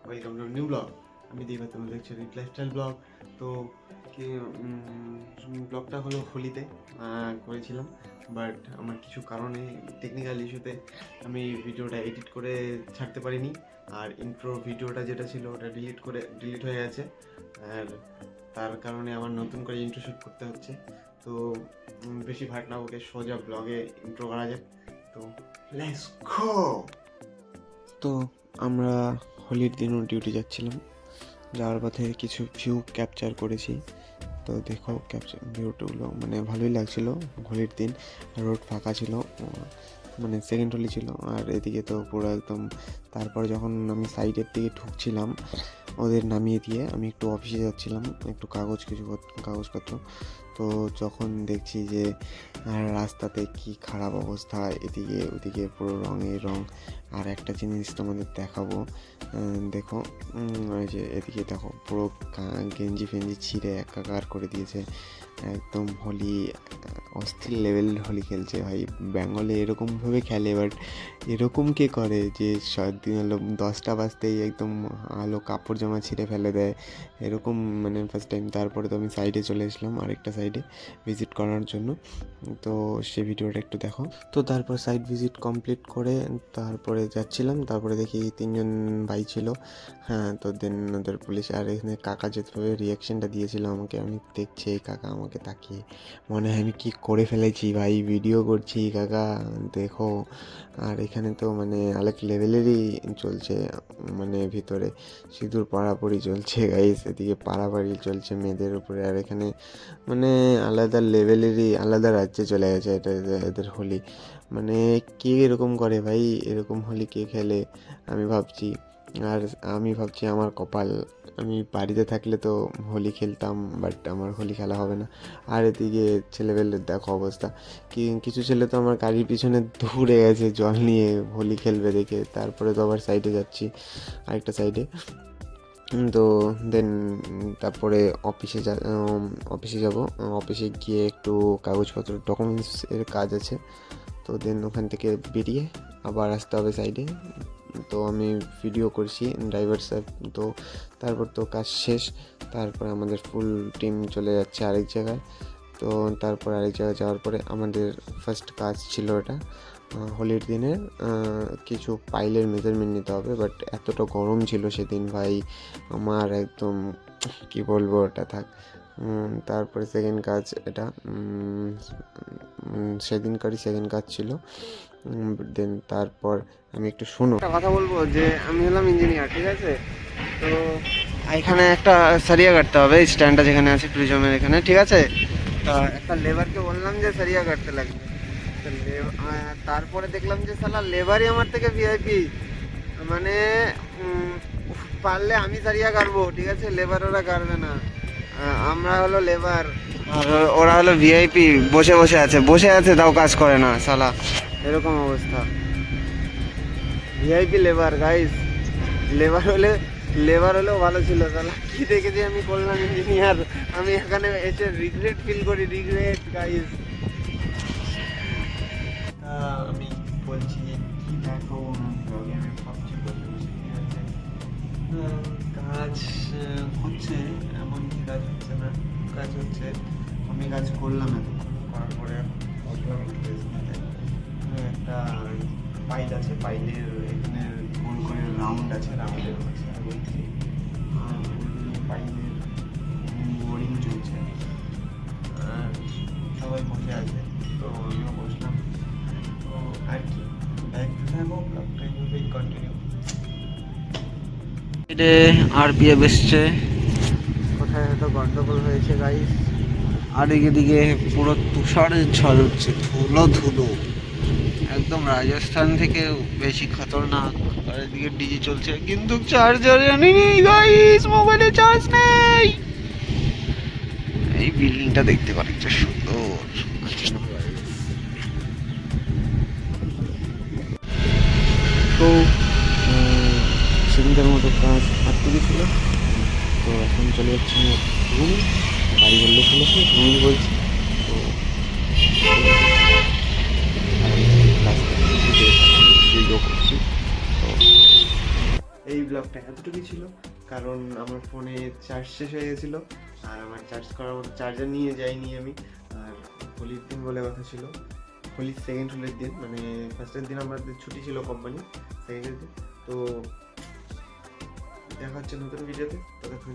Welcome to new blog. আমি দীপা, তোমরা দেখছো রিট লাইফস্টাইল ব্লগ। তো কি ব্লগটা হলো হোলিতে করেছিলাম, বাট আমার কিছু কারণে টেকনিক্যাল ইস্যুতে আমি ভিডিওটা এডিট করে ছাড়তে পারিনি। আর ইন্ট্রো ভিডিওটা যেটা ছিল ওটা ডিলিট হয়ে গেছে, আর তার কারণে আমার নতুন করে ইন্ট্রো শ্যুট করতে হচ্ছে। তো বেশি ভাট না বকে সোজা ব্লগে ইন্ট্রো করা যাক। তো লেটস গো। তো আমরা হোলির দিনও ডিউটি যাচ্ছিলাম, যাওয়ার পথে কিছু ভিউ ক্যাপচার করেছি। তো দেখো ক্যাপচার ভিউগুলো মানে ভালোই লাগছিলো। হোলির দিন রোড ফাঁকা ছিল, মানে সেকেন্ড হোলি ছিল, আর এদিকে তো পুরো একদম। তারপর যখন আমি সাইডের দিকে ঢুকছিলাম ওদের নামিয়ে দিয়ে, আমি একটু অফিসে যাচ্ছিলাম, একটু কাগজপত্র। তো যখন দেখছি যে রাস্তাতে কি খারাপ অবস্থা, এদিকে ওদিকে পুরো রঙের রং। আর একটা জিনিস তোমাদের দেখাবো, দেখো ওই যে এদিকে দেখো পুরো গেঞ্জি ফেঞ্জি ছিঁড়ে একাকার করে দিয়েছে একদম। হোলি অস্থির লেভেলের হোলি খেলছে ভাই। বেঙ্গলে এরকমভাবে খেলে, বাট এরকম কে করে যে 10টা বাজতেই একদম আলো কাপড় জামা ছিঁড়ে ফেলে দেয় এরকম, মানে ফার্স্ট টাইম। তারপরে তো আমি সাইডে চলে এসলাম, আরেকটা সাইডে ভিজিট করার জন্য। তো সে ভিডিওটা একটু দেখো। তো তারপর সাইড ভিজিট কমপ্লিট করে তারপরে যাচ্ছিলাম, তারপরে দেখি 3জন ভাই ছিল। হ্যাঁ, তো দেন ওদের পুলিশ। আর এখানে কাকা যেভাবে রিয়াকশানটা দিয়েছিল আমাকে, আমি দেখছি এই কাকা আমাকে তাকিয়ে মনে হয় আমি কি করে ফেলেছি ভাই, ভিডিও করছি কাকা দেখো। আর এখানে তো মানে আরেক লেভেলেরই চলছে, মানে ভিতরে সিঁদুর পাড়াপড়ি চলছে গাইস, এদিকে পাড়াপাড়ি চলছে মেয়েদের উপরে। আর এখানে মানে আলাদা লেভেলেরই, আলাদা রাজ্যে চলে গেছে এটা এদের হোলি। মানে কে এরকম করে ভাই, এরকম হোলি কে খেলে আমি ভাবছি আমার কপাল, আমি বাড়িতে থাকলে তো হোলি খেলতাম, বাট আমার হোলি খেলা হবে না। আর এদিকে ছেলেবেলের দেখো অবস্থা, কিছু ছেলে তো আমার গাড়ির পিছনে দৌড়ে গেছে জল নিয়ে হোলি খেলবে দেখে। তারপরে তো আবার সাইডে যাচ্ছি, আরেকটা সাইডে। তো দেন তারপরে অফিসে যাব। অফিসে গিয়ে একটু কাগজপত্র ডকুমেন্টসের কাজ আছে। তো দেন ওখান থেকে বেরিয়ে আবার আসতে হবে সাইডে। তো আমি ভিডিও করছি ড্রাইভার সাহেব। তো তারপর তো কাজ শেষ, তারপর আমাদের ফুল টিম চলে যাচ্ছে আরেক জায়গায়। তো তারপর আরেক জায়গায় যাওয়ার পরে আমাদের ফার্স্ট কাজ ছিল এটা হোলির দিনে কিছু পাইলের মেজারমেন্ট নিতে হবে। বাট এতটা গরম ছিল সেদিন ভাই, আমার একদম কি বলবো, ওটা থাক। তারপরে সেকেন্ড কাজ এটা সেদিনকারই সেকেন্ড কাজ ছিল। দেন তারপর আমি একটু একটা কথা বলবো যে আমি হলাম ইঞ্জিনিয়ার, ঠিক আছে? তো এখানে একটা সারিয়া কাটতে হবে, স্ট্যান্ডটা যেখানে আছে প্রিজমের এখানে, ঠিক আছে? তা একটা লেবারকে বললাম যে সারিয়া কাটতে লাগবে। তো তারপরে দেখলাম যে সালা লেবারই আমার থেকে ভিআইপি, মানে পারলে আমি সারিয়া কাটবো, ঠিক আছে? লেবার ওরা কাটবে না। আমরা হলো লেবার আর ওরা হলো ভিআইপি, বসে আছে তাও কাজ করে না সালা, এরকম অবস্থা। ভিআইপি লেবার গাইস, লেবার হলেও ভালো ছিল সালা, কি দেখেছি আমি করলাম ইঞ্জিনিয়ার। আমি এখানে এসে রিগ্রেট ফিল করি, রিগ্রেট গাইস। আমি বলছি যে কি দেখো ব্লগে, আমি ভাবছি বসে বসে কি আছে কাজ হচ্ছে, এমন কি কাজ হচ্ছে না, কাজ হচ্ছে। আমি কাজ করলাম, এতক্ষণ করার পরে ভাবলাম একটু রেস্ট নিতে। একটা পাইল আছে, পাইলের এখানে গোল করে রাউন্ড আছে, রাউন্ডের হচ্ছে বলছি। আর পাইলের বোরিং চলছে, আর সবাই বসে আছে, তো আমিও বসলাম। তো আর কি, দেখতে থাকো ব্লগটা, এইভাবেই কন্টিনিউ। এটা আরপিএফ এসছে, কোথায় হয়তো গন্ডগোল হয়েছে গাইস। আর এদিকে পুরো তুষারে ঝড় হচ্ছে, ধুলো একদম রাজস্থান থেকে বেশি খতরনাক। আর এদিকে ডিজি চলছে, কিন্তু চার্জার জানি নেই গাইস, মোবাইলে চার্জ নেই। এই বিল্ডিংটা দেখতে অনেকটা সুন্দর। তো সেদিনকার মতো কাজ আটকে গেছিল। তো এখন চলে যাচ্ছে রুম, বাড়ি বললে খুলেছে রুমই বলছি। তো কাজটা ভিডিও করছি। তো এই ব্লগটা এতটুকুই ছিল, কারণ আমার ফোনে চার্জ শেষ হয়ে গেছিলো আর আমার চার্জ করার মতো চার্জার নিয়ে যাইনি আমি। আর হোলির দিন বলে কথা ছিল, হোলির সেকেন্ড হোলির দিন, মানে ফার্স্টের দিন আমাদের ছুটি ছিল কোম্পানি, সেকেন্ডের দিন। তো দেখা হচ্ছে নতুন ভিডিওতে, ততক্ষণ